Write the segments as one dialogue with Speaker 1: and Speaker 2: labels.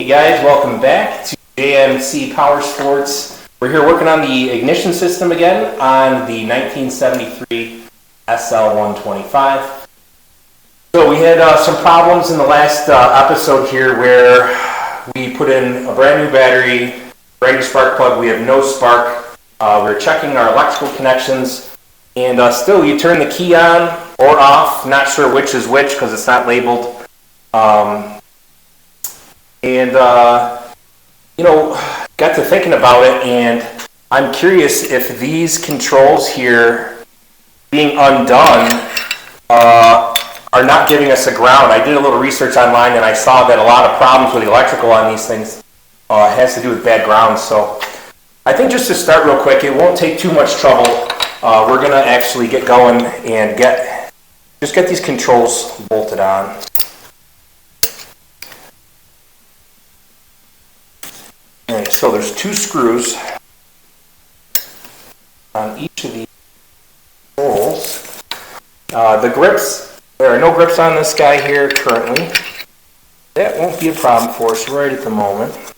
Speaker 1: Hey guys, welcome back to JMC Power Sports. We're here working on the ignition system again on the 1973 SL125. So we had some problems in the last episode here where we put in a brand new battery, brand new spark plug. We have no spark. We're checking our electrical connections, and still you turn the key on or off. Not sure which is which because it's not labeled. Got to thinking about it, and I'm curious if these controls here being undone are not giving us a ground. I did a little research online, and I saw that a lot of problems with the electrical on these things has to do with bad ground. So I think just to start real quick, it won't take too much trouble. We're going to actually get going and get these controls bolted on. Alright, so there's two screws on each of these holes. The grips, there are no grips on this guy here currently. That won't be a problem for us right at the moment.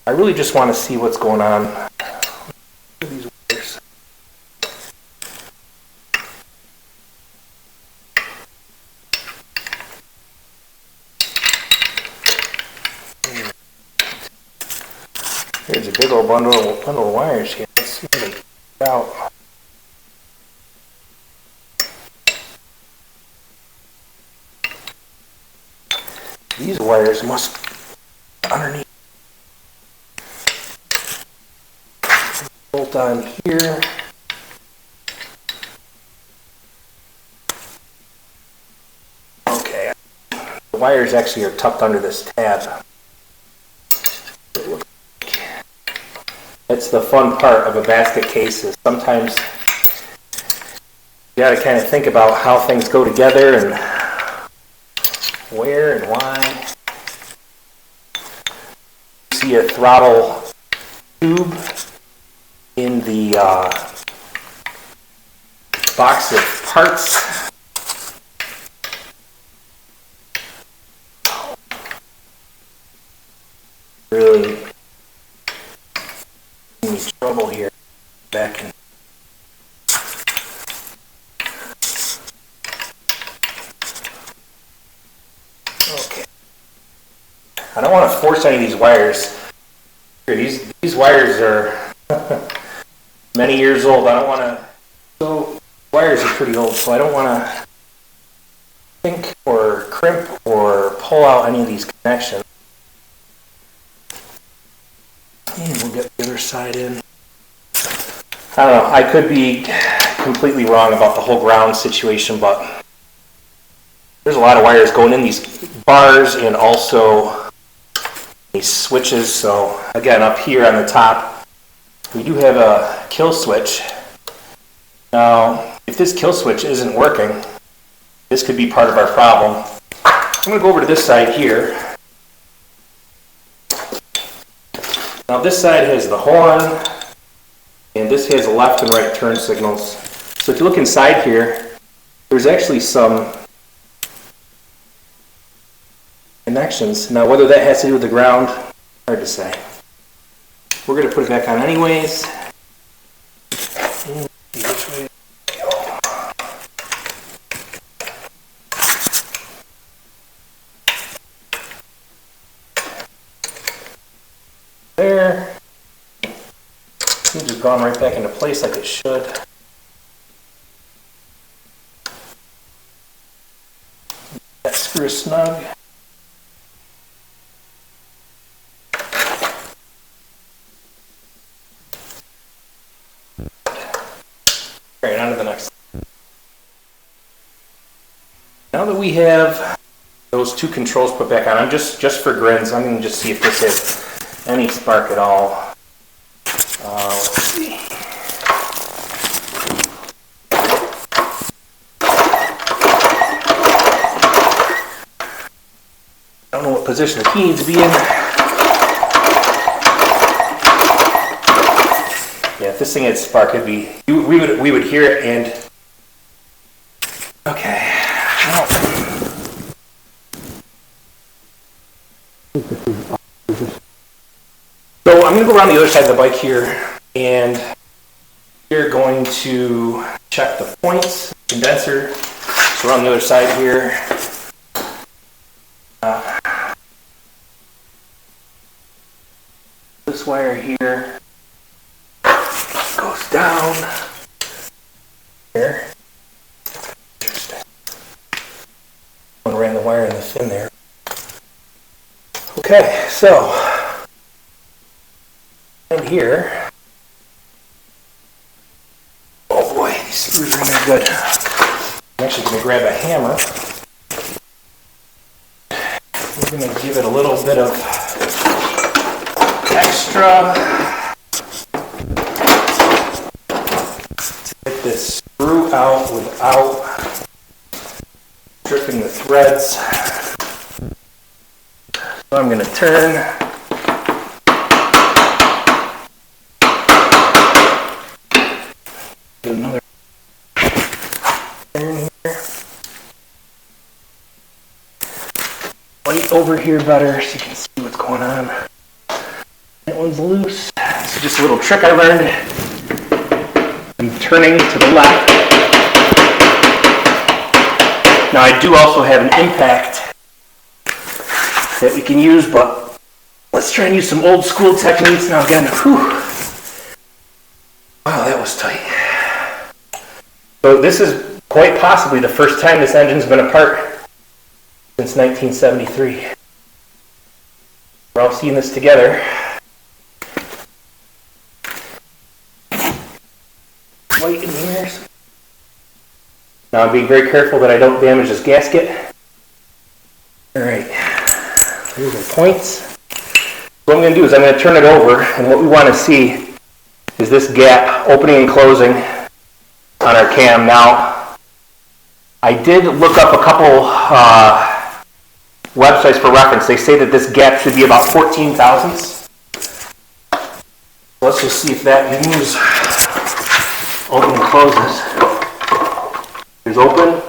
Speaker 1: I really just want to see what's going on with these wires. Here's a big old bundle of wires here. Let's see how they get out. These wires must be underneath. Bolt on here. Okay. The wires actually are tucked under this tab. That's the fun part of a basket case, is sometimes you got to kind of think about how things go together and where and why. You see a throttle tube in the box of parts. Really trouble here back in. Okay. I don't want to force any of these wires. These wires are many years old. I don't want to. So wires are pretty old, so I don't want to think or crimp or pull out any of these connections. And we'll get the other side in. I don't know, I could be completely wrong about the whole ground situation, but there's a lot of wires going in these bars and also these switches. So again, up here on the top, we do have a kill switch. Now, if this kill switch isn't working, this could be part of our problem. I'm going to go over to this side here. Now this side has the horn, and this has left and right turn signals. So if you look inside here, there's actually some connections. Now whether that has to do with the ground, hard to say. We're going to put it back on anyways. There. It's just gone right back into place like it should. That screw is snug. Alright, on to the next. Now that we have those two controls put back on, I'm just for grins, I'm going to just see if this has any spark at all. Let's see. I don't know what position the key needs to be in. Yeah, if this thing had spark, it'd be we would hear it. And okay, well, going to go around the other side of the bike here, and we're going to check the points, condenser. So we're on the other side here. This wire here goes down here. Interesting. One ran the wire in the fin there. Okay, so in here. Oh boy, these screws are in there good. I'm actually going to grab a hammer. We're going to give it a little bit of extra to get this screw out without stripping the threads. So I'm going to turn. Get another turn here. Light over here better so you can see what's going on. That one's loose. So just a little trick I learned. I'm turning to the left. Now I do also have an impact that we can use, but let's try and use some old school techniques. Now again, whew. Wow, that was tight. So this is quite possibly the first time this engine's been apart since 1973. We're all seeing this together. Light in here. Now I'm being very careful that I don't damage this gasket. Alright, here's our points. What I'm going to do is I'm going to turn it over, and what we want to see is this gap opening and closing on our cam. Now, I did look up a couple websites for reference. They say that this gap should be about 14 thousandths. Let's just see if that moves. Open and closes. Here's open.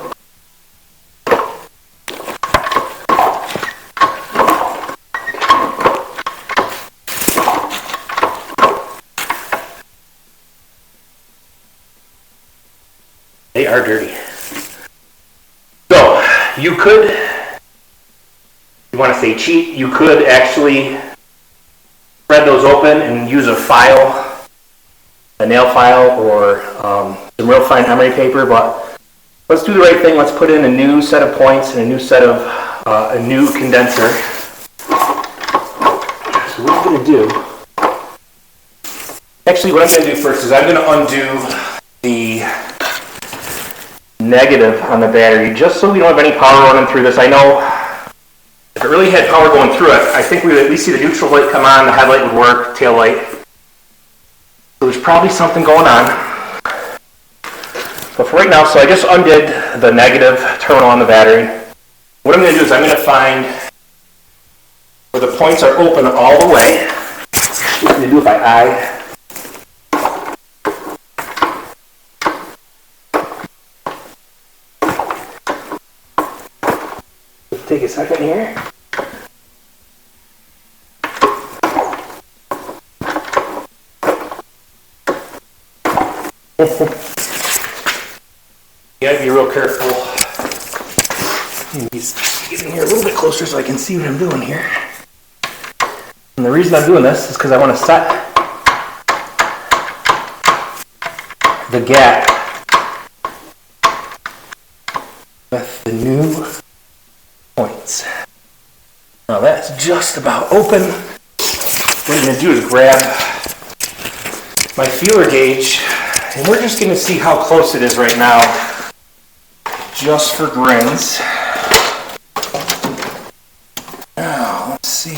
Speaker 1: They are dirty. So, you could, you want to say cheat, you could actually spread those open and use a file, a nail file, or some real fine emery paper, but let's do the right thing. Let's put in a new set of points and a new set of, a new condenser. So what I'm going to do, actually what I'm going to do first is I'm going to undo the negative on the battery, just so we don't have any power running through this. I know if it really had power going through it, I think we would at least see the neutral light come on, the headlight would work, tail light. So there's probably something going on. But for right now, so I just undid the negative terminal on the battery. What I'm going to do is I'm going to find where the points are open all the way. I'm going to do it by eye. Take a second here. You gotta be real careful. He's getting here a little bit closer so I can see what I'm doing here. And the reason I'm doing this is because I want to set the gap with the new points. Now that's just about open. What I'm going to do is grab my feeler gauge, and we're just going to see how close it is right now, just for grins. Now, let's see.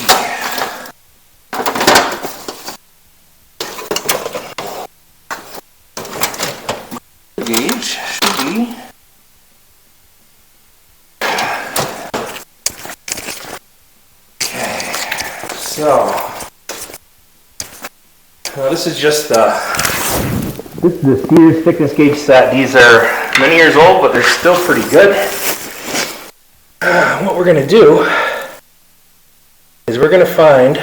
Speaker 1: Gauge should be so, now this is just this is the Steers thickness gauge set. These are many years old, but they're still pretty good. What we're going to do is we're going to find,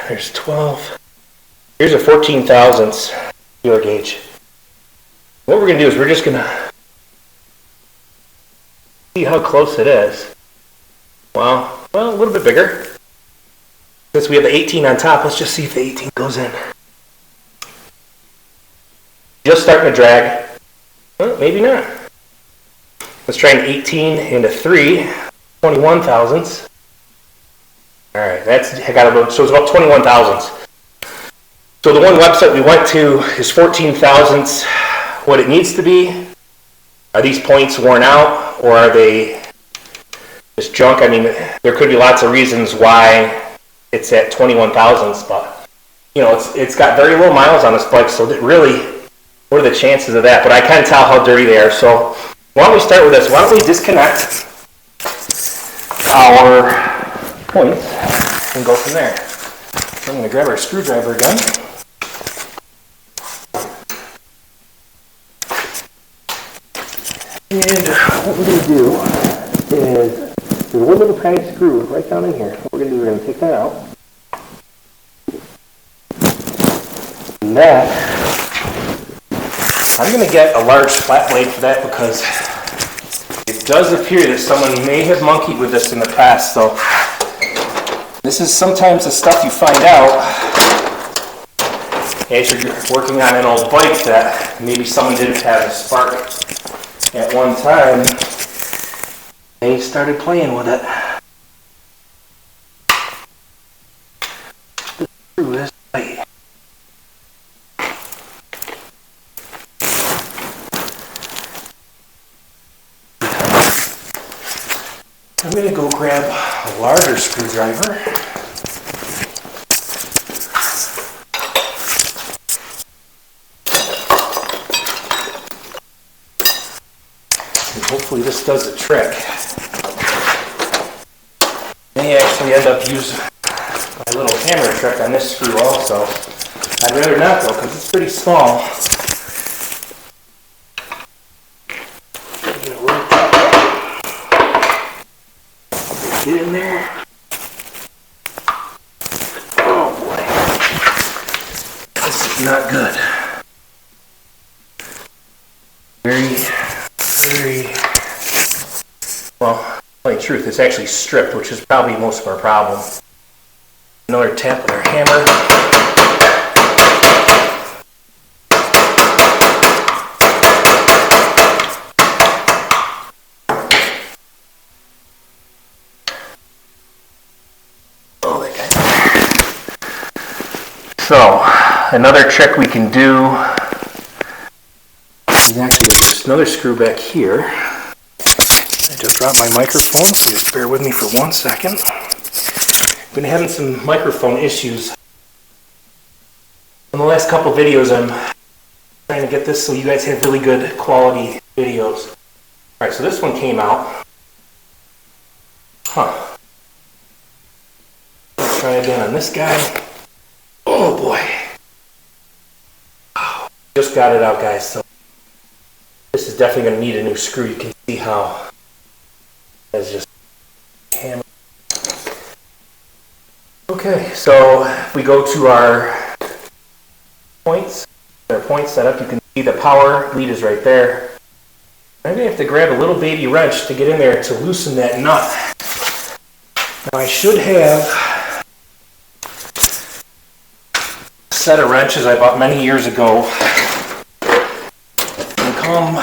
Speaker 1: there's 12, Here's a 14 thousandths feeler gauge. What we're going to do is we're just going to see how close it is. Well, a little bit bigger. Since we have the 18 on top, let's just see if the 18 goes in. Just starting to drag. Well, maybe not. Let's try an 18 into 3, 21 thousandths. All right, I got about, so it's about 21 thousandths. So the one website we went to is 14 thousandths what it needs to be. Are these points worn out, or are they just junk? I mean, there could be lots of reasons why it's at 21 thousandths, but you know, it's got very low miles on this bike, so that really, what are the chances of that? But I can tell how dirty they are. So why don't we start with this? Why don't we disconnect our points and go from there? So I'm going to grab our screwdriver again. And what we're going to do is, there's one little tiny screw right down in here. What we're going to do, we're going to take that out. And that, I'm going to get a large flat blade for that because it does appear that someone may have monkeyed with this in the past. So this is sometimes the stuff you find out as you're working on an old bike, that maybe someone didn't have a spark at one time. They started playing with it. The screw is tight. I'm going to go grab a larger screwdriver. And hopefully this does the trick. May actually end up using my little hammer trick on this screw also. I'd rather not though, because it's pretty small. Get in there. Oh boy. This is not good. Very, well, to tell you the truth, it's actually stripped, which is probably most of our problem. Another tap with our hammer. So, another trick we can do is actually just another screw back here. I just dropped my microphone, so just bear with me for 1 second. I've been having some microphone issues. In the last couple videos, I'm trying to get this so you guys have really good quality videos. Alright, so this one came out. Let's try again on this guy. Oh boy. Just got it out, guys. So this is definitely going to need a new screw. You can see how it's just hammered. Okay, so if we go to our points set up, you can see the power lead is right there. I'm going to have to grab a little baby wrench to get in there to loosen that nut. Now I should have set of wrenches I bought many years ago. They call them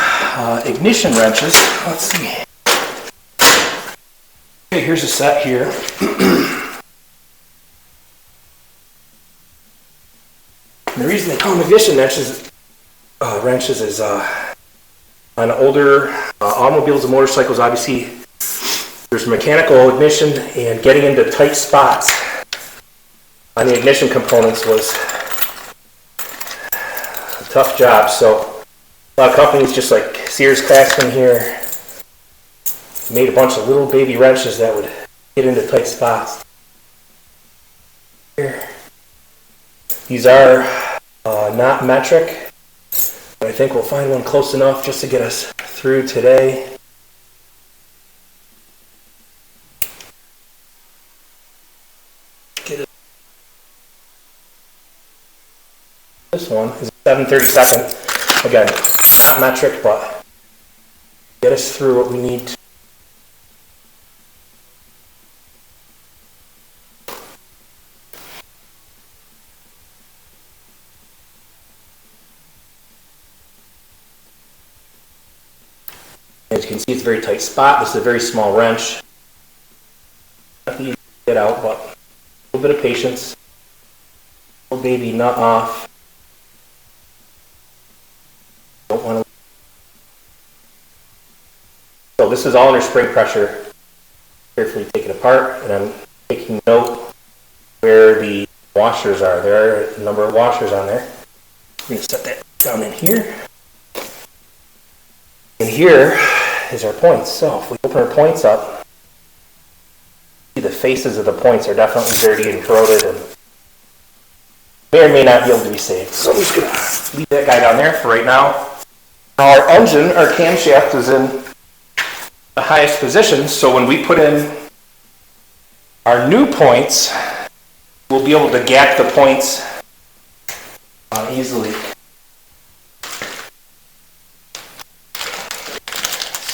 Speaker 1: ignition wrenches. Let's see. Okay, here's a set here. And the reason they call them ignition wrenches is on older automobiles and motorcycles, obviously there's mechanical ignition, and getting into tight spots on the ignition components was a tough job. So a lot of companies, just like Sears Craftsman here, made a bunch of little baby wrenches that would get into tight spots. Here. These are not metric, but I think we'll find one close enough just to get us through today. Get it. this one is a 7/32. Again, not metric, but get us through what we need to. As you can see, it's a very tight spot. This is a very small wrench. Not easy to get out, but a little bit of patience. Little baby nut off. Don't want to. So this is all under spring pressure. Carefully take it apart, and I'm taking note where the washers are. There are a number of washers on there. I'm going to set that down in here. And here is our points. So if we open our points up, see the faces of the points are definitely dirty and corroded and may or may not be able to be saved. So I'm just going to leave that guy down there for right now. Our engine, our camshaft, is in the highest position, so when we put in our new points, we'll be able to gap the points easily.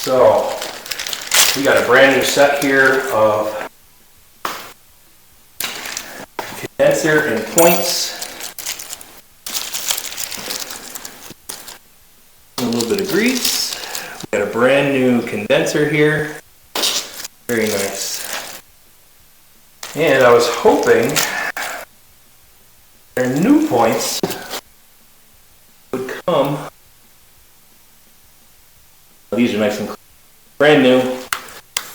Speaker 1: So we got a brand new set here of condenser and points. A little bit of grease. We got a brand new condenser here. Very nice. And I was hoping our new points would come. These are nice and clean. Brand new.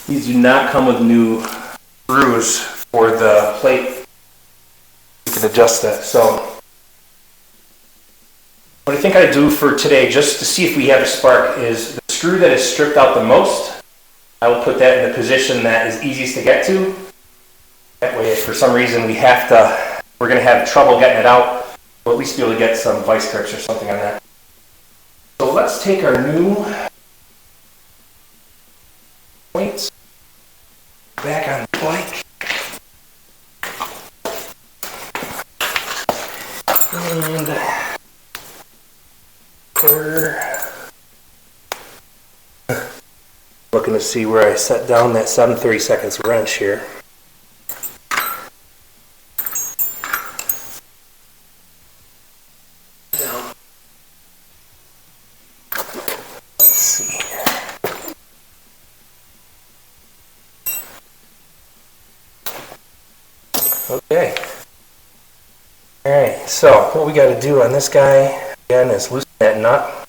Speaker 1: These do not come with new screws for the plate. You can adjust that. So what I think I do for today, just to see if we have a spark, is the screw that is stripped out the most, I will put that in the position that is easiest to get to. That way, if for some reason we're going to have trouble getting it out, we'll at least be able to get some vice grips or something on that. So let's take our new points back on the bike. And quarter. Looking to see where I set down that 7/32 wrench here. Let's see. Okay. Alright, so what we got to do on this guy, again, is loosen that nut.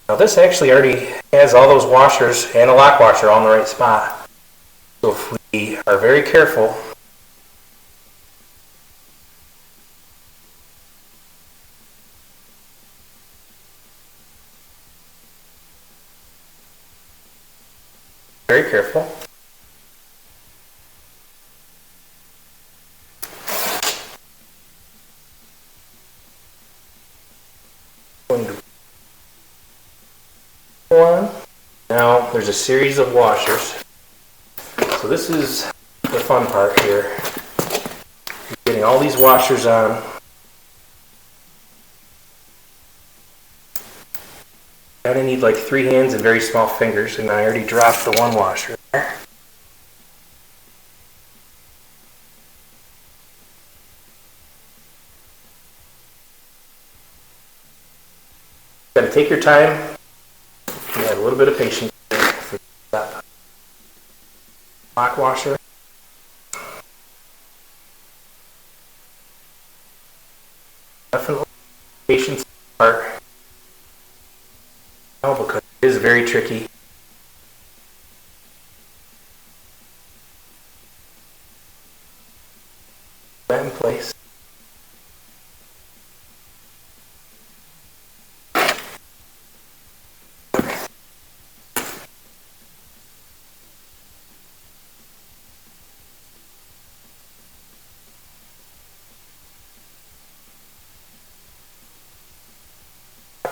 Speaker 1: Now this actually already has all those washers and a lock washer all in the right spot. So if we are very careful, very careful. Now there's a series of washers. So this is the fun part here. You're getting all these washers on. Kind of need like 3 hands and very small fingers, and I already dropped the one washer there. Got to take your time. You have a little bit of patience for that lock washer. Definitely patience part. Oh, because it is very tricky. Put that in place.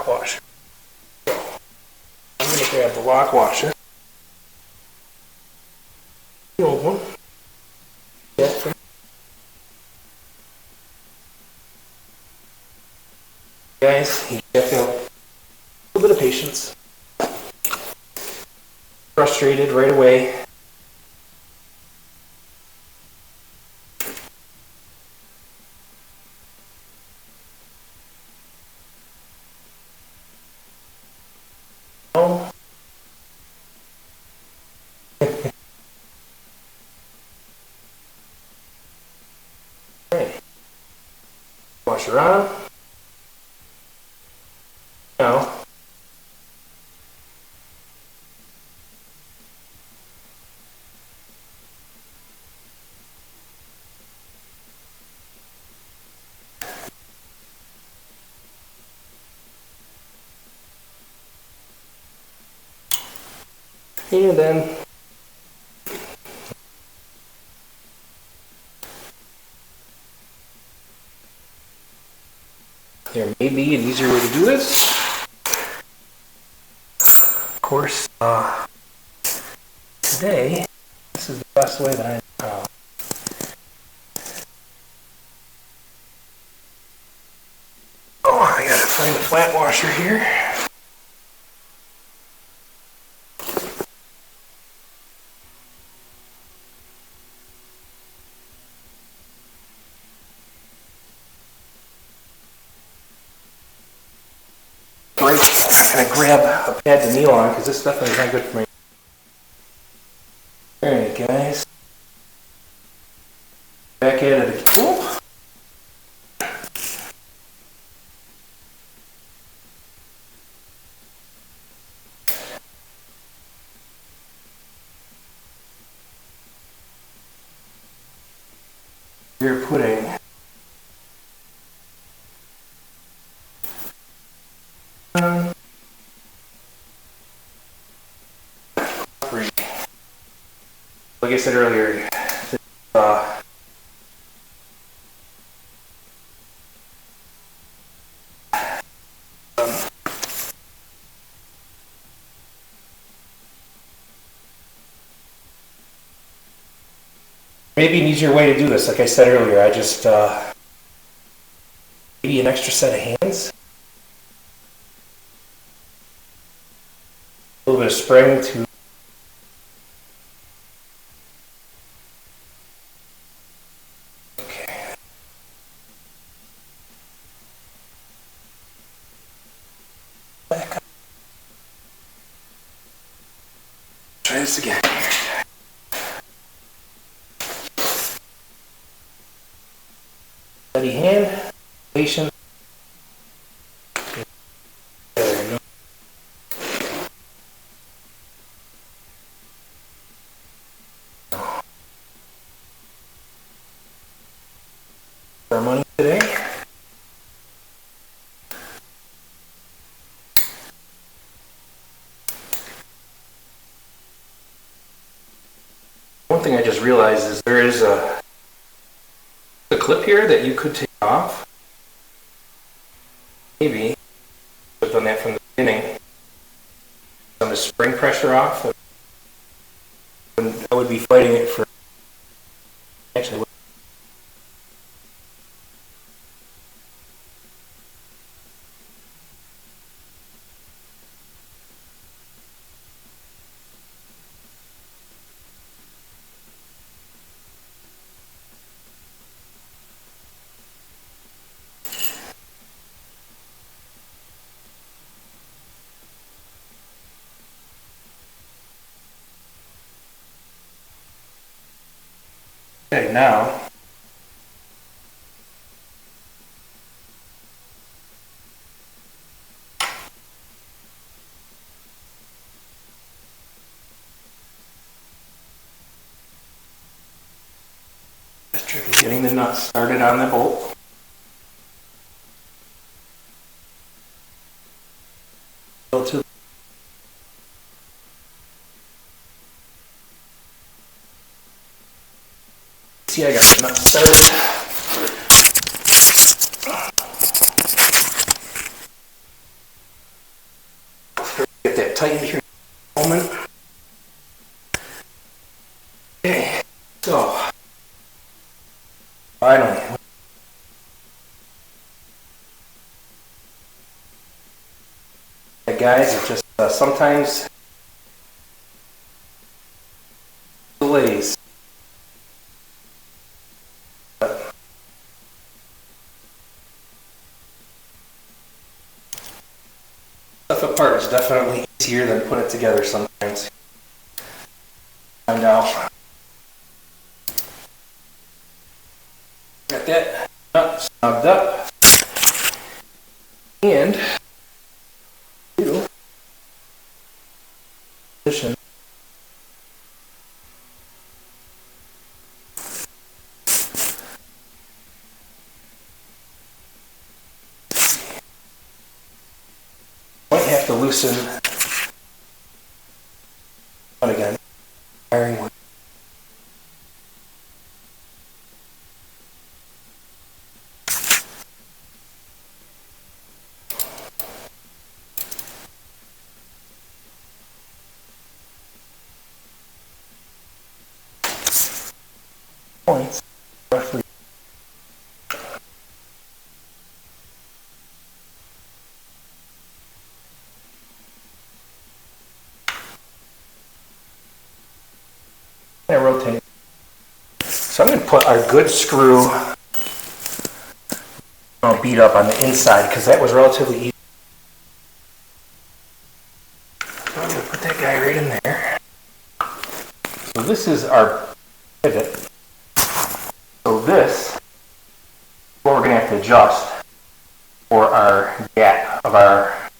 Speaker 1: Washer. So I'm going to grab the lock washer. The old one. Yeah. Guys, you have to have a little bit of patience. Frustrated right away. Oh. Okay. Washer on. Now. And then there may be an easier way to do this. Of course, today, this is the best way that I know. Oh, I gotta find a flat washer here. Break. I'm gonna grab a pad to kneel on because this stuff is not good for me. Alright, guys. Back at it again. Ooh. We're putting like I said earlier, maybe an easier way to do this. Like I said earlier, I just maybe an extra set of hands, a little bit of spring to back up. Try this again. Steady hand, patient. There we go. Our money today. One thing I just realized is there is a clip here that you could take off. Maybe I've done that from the beginning. On the spring pressure off, and I would be fighting it for actually. Okay, now this trick is getting the nuts started on the bolt. Go to see, I got the nuts started. Get that tightened here in a moment. Okay, so finally, guys. It just sometimes delays. Stuff apart is definitely easier than put it together sometimes. And now got that nut snugged up, and position. Might have to loosen out again. Firing wood. Points roughly. And I rotate. So I'm going to put our good screw beat up on the inside because that was relatively easy. So I'm going to put that guy right in there. So this is our pivot. So this is what we're going to have to adjust for our gap of our.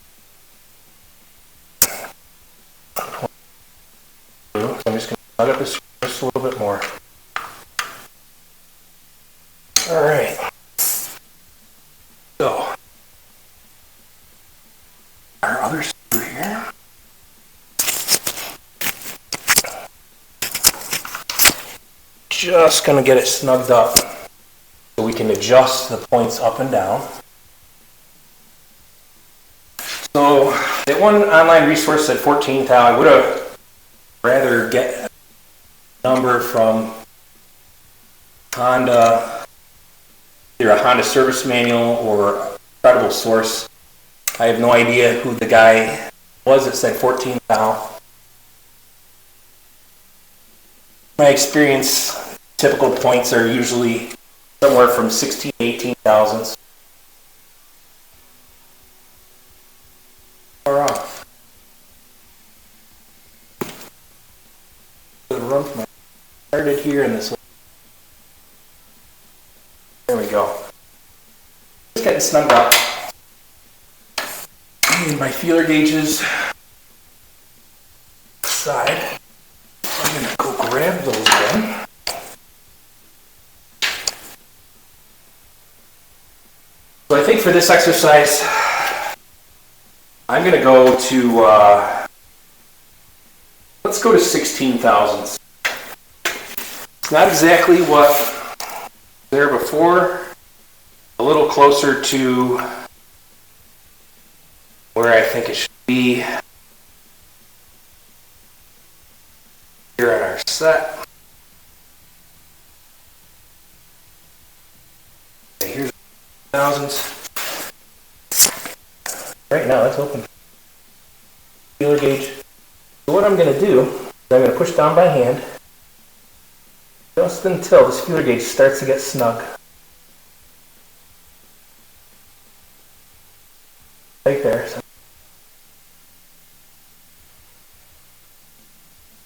Speaker 1: So I'm just going to snug up this just a little bit more. All right. So our other screw here. Just going to get it snugged up so we can adjust the points up and down. So that one online resource said 14 thou. I would have rather get a number from Honda, either a Honda service manual or a credible source. I have no idea who the guy was that said 14 thou. My experience, typical points are usually somewhere from 16 to 18 thousandths. Far off. The run from started here in this. There we go. Just getting snugged up. And my feeler gauges side. I'm going to go grab those again. So I think for this exercise, I'm going to go to, let's go to 16 thousandths. It's not exactly what was there before, a little closer to where I think it should be here on our set. Okay, here's thousandths. Right now, let's open feeler gauge. So what I'm going to do is I'm going to push down by hand just until this feeler gauge starts to get snug. Right there. So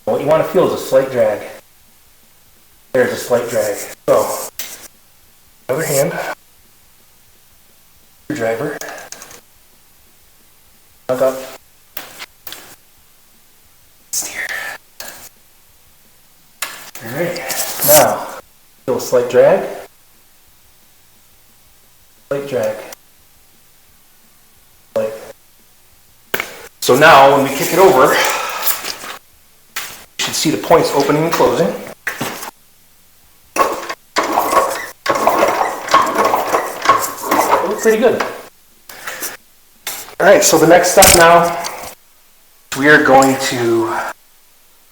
Speaker 1: what you want to feel is a slight drag. There's a slight drag. So, other hand, screwdriver, snug up, steer. Alright, now, feel a slight drag, slight drag. So now, when we kick it over, you should see the points opening and closing. They look pretty good. Alright, so the next step now, we are going to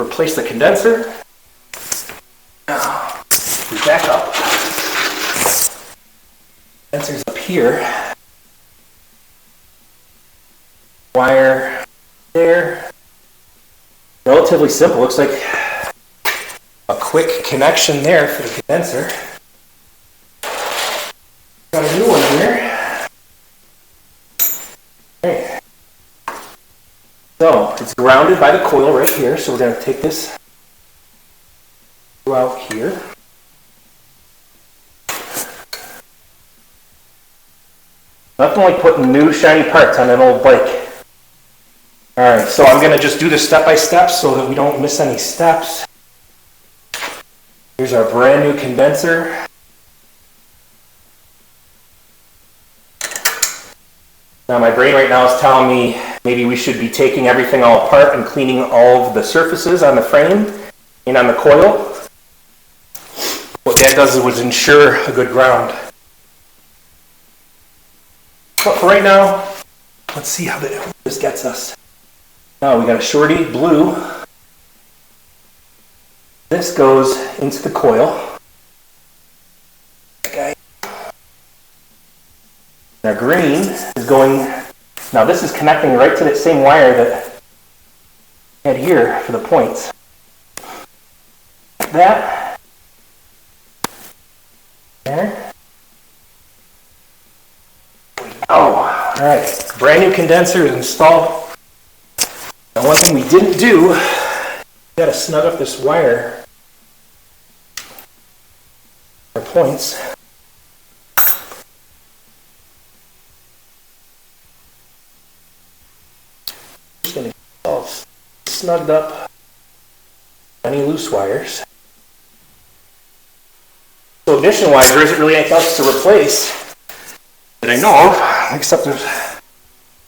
Speaker 1: replace the condenser. Now, we back up. Condenser's up here. Wire there. Relatively simple. Looks like a quick connection there for the condenser. Got a new one here. Okay. So it's grounded by the coil right here. So we're going to take this out here. Nothing like putting new shiny parts on an old bike. Alright, so I'm going to just do this step by step so that we don't miss any steps. Here's our brand new condenser. Now my brain right now is telling me maybe we should be taking everything all apart and cleaning all of the surfaces on the frame and on the coil. What that does is ensure a good ground. But for right now, let's see how this gets us. Now we got a shorty blue. This goes into the coil. Okay. Now green is going, now this is connecting right to that same wire that I had here for the points. Like that. There. Oh, all right. Brand new condenser is installed. Now one thing we didn't do, we got to snug up this wire. Our points. Just going to get all snugged up. Any loose wires. So ignition wise, there isn't really anything else to replace that I know of, except there's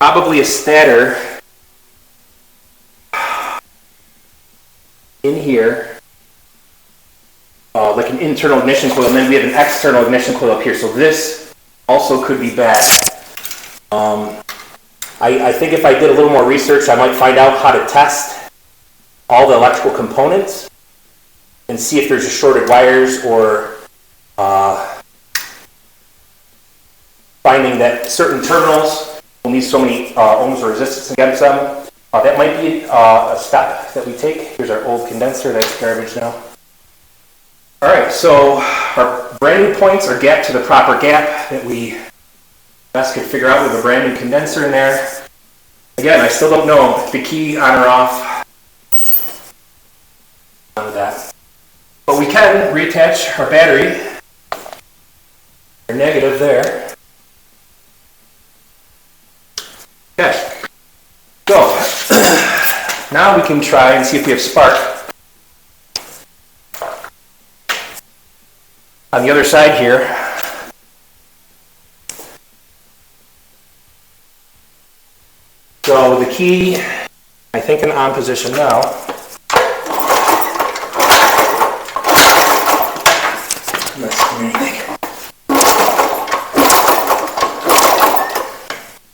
Speaker 1: probably a stator in here, like an internal ignition coil, and then we have an external ignition coil up here. So this also could be bad. I think if I did a little more research, I might find out how to test all the electrical components and see if there's just shorted wires or finding that certain terminals will need so many ohms of resistance against them. That might be a step that we take. Here's our old condenser, that's garbage now. Alright, so our brand new points are gapped to the proper gap that we best could figure out with a brand new condenser in there. Again, I still don't know the key on or off on that. But we can reattach our battery, our negative there. Okay. So, now we can try and see if we have spark. On the other side here, so the key, I think, in on position now. I'm not seeing anything.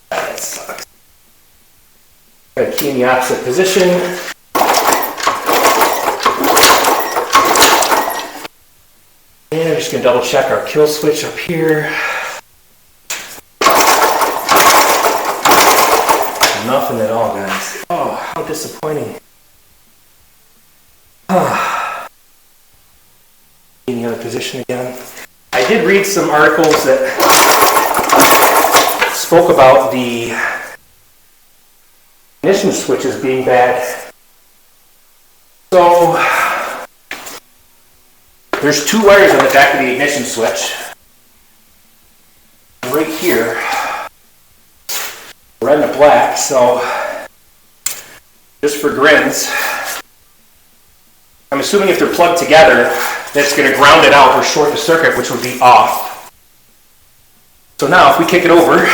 Speaker 1: That sucks. Got a key in the opposite position. And I'm just going to double check our kill switch up here. Nothing at all, guys. Oh, how disappointing. In the other position again. I did read some articles that spoke about the ignition switches being bad. So there's two wires on the back of the ignition switch. Right here, red and black, so just for grins, I'm assuming if they're plugged together, that's going to ground it out or short the circuit, which would be off. So now if we kick it over,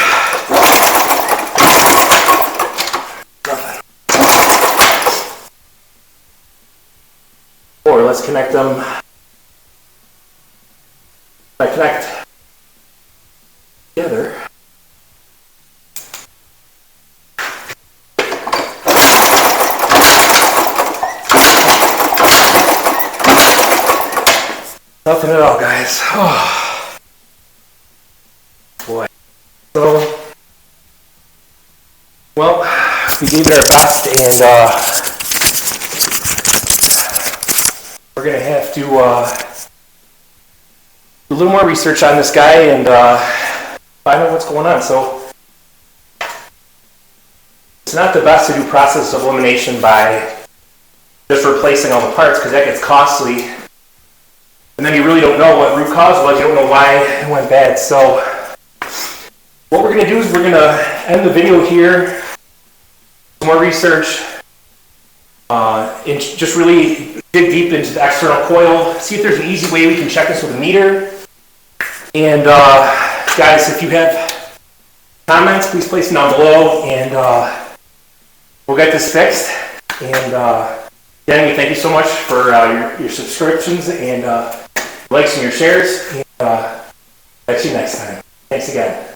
Speaker 1: or let's connect them. I connect together. Nothing at all, guys. Oh. Boy. So, well, we gave it our best, and we're going to have to do a little more research on this guy and find out what's going on. So it's not the best to do process of elimination by just replacing all the parts, because that gets costly. And then you really don't know what root cause was. You don't know why it went bad. So what we're going to do is we're going to end the video here. Some more research. And just really dig deep into the external coil. See if there's an easy way we can check this with a meter. And guys, if you have comments, please place them down below, and we'll get this fixed. And again, we thank you so much for your subscriptions and likes and your shares. And catch you next time. Thanks again.